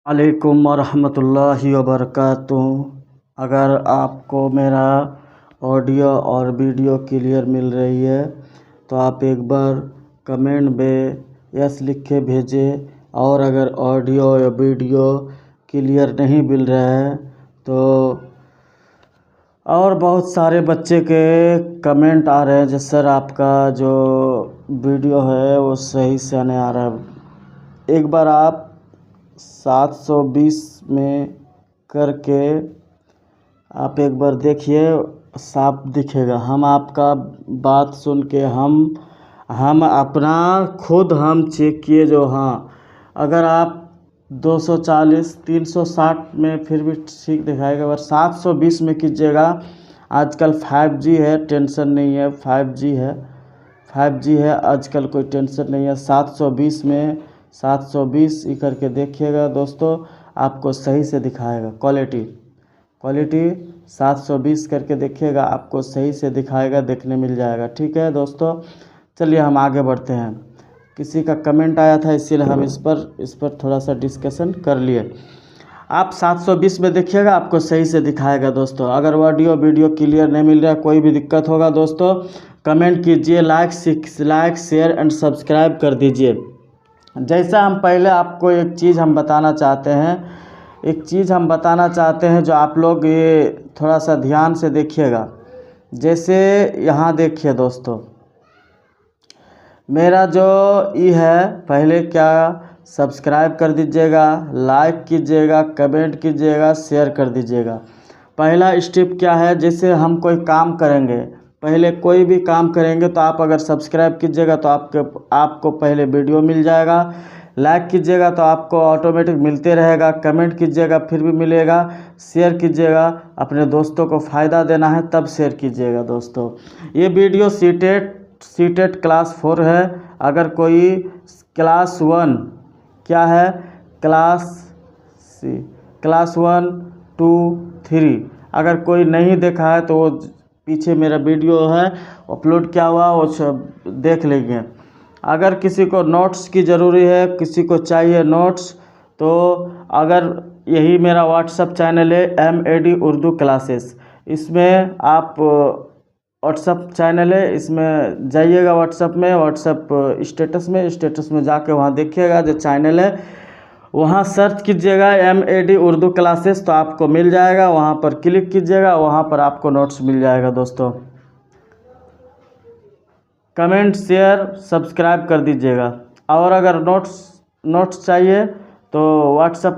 अलैकुम वरहमतुल्लाहि वबरकातुहू। अगर आपको मेरा ऑडियो और वीडियो क्लियर मिल रही है तो आप एक बार कमेंट में यस लिख के भेजें, और अगर ऑडियो या वीडियो क्लियर नहीं मिल रहा है तो और बहुत सारे बच्चे के कमेंट आ रहे हैं जो सर आपका जो वीडियो है वो सही से नहीं आ रहा है। एक बार आप 720 में करके आप एक बार देखिए, साफ दिखेगा। हम आपका बात सुन के हम अपना खुद हम चेक किए जो हाँ, अगर आप 240 360 में फिर भी ठीक दिखाएगा, अगर 720 में कीजिएगा। आजकल 5G है, टेंशन नहीं है। 5G है आजकल, कोई टेंशन नहीं है। 720 में 720 ही करके देखिएगा दोस्तों, आपको सही से दिखाएगा। क्वालिटी 720 करके देखिएगा, आपको सही से दिखाएगा, देखने मिल जाएगा। ठीक है दोस्तों, चलिए हम आगे बढ़ते हैं। किसी का कमेंट आया था इसीलिए हम इस पर थोड़ा सा डिस्कशन कर लिए। आप 720 में देखिएगा, आपको सही से दिखाएगा दोस्तों। अगर ऑडियो वीडियो क्लियर नहीं मिल रहा, कोई भी दिक्कत होगा दोस्तों, कमेंट कीजिए, लाइक शेयर एंड सब्सक्राइब कर दीजिए। जैसा हम पहले आपको एक चीज़ हम बताना चाहते हैं जो आप लोग ये थोड़ा सा ध्यान से देखिएगा। जैसे यहाँ देखिए दोस्तों, मेरा जो ये है, पहले क्या सब्सक्राइब कर दीजिएगा, लाइक कीजिएगा, कमेंट कीजिएगा, शेयर कर दीजिएगा। पहला स्टेप क्या है, जैसे हम कोई काम करेंगे, पहले कोई भी काम करेंगे तो आप अगर सब्सक्राइब कीजिएगा तो आपको पहले वीडियो मिल जाएगा। लाइक कीजिएगा तो आपको ऑटोमेटिक मिलते रहेगा। कमेंट कीजिएगा फिर भी मिलेगा। शेयर कीजिएगा, अपने दोस्तों को फ़ायदा देना है तब शेयर कीजिएगा दोस्तों। ये वीडियो सीटेट क्लास 4 है। अगर कोई क्लास 1 क्या है, क्लास 1 2 3 अगर कोई नहीं देखा है तो वो पीछे मेरा वीडियो है अपलोड किया हुआ, वो सब देख लेंगे। अगर किसी को नोट्स की ज़रूरी है, किसी को चाहिए नोट्स, तो अगर यही मेरा व्हाट्सअप चैनल है MAD उर्दू क्लासेस, इसमें आप व्हाट्सअप चैनल है, इसमें जाइएगा व्हाट्सअप स्टेटस में जाके वहाँ देखिएगा जो चैनल है, वहाँ सर्च कीजिएगा MAD उर्दू क्लासेस तो आपको मिल जाएगा। वहाँ पर क्लिक कीजिएगा, वहाँ पर आपको नोट्स मिल जाएगा दोस्तों। कमेंट शेयर सब्सक्राइब कर दीजिएगा। और अगर नोट्स चाहिए तो व्हाट्सअप में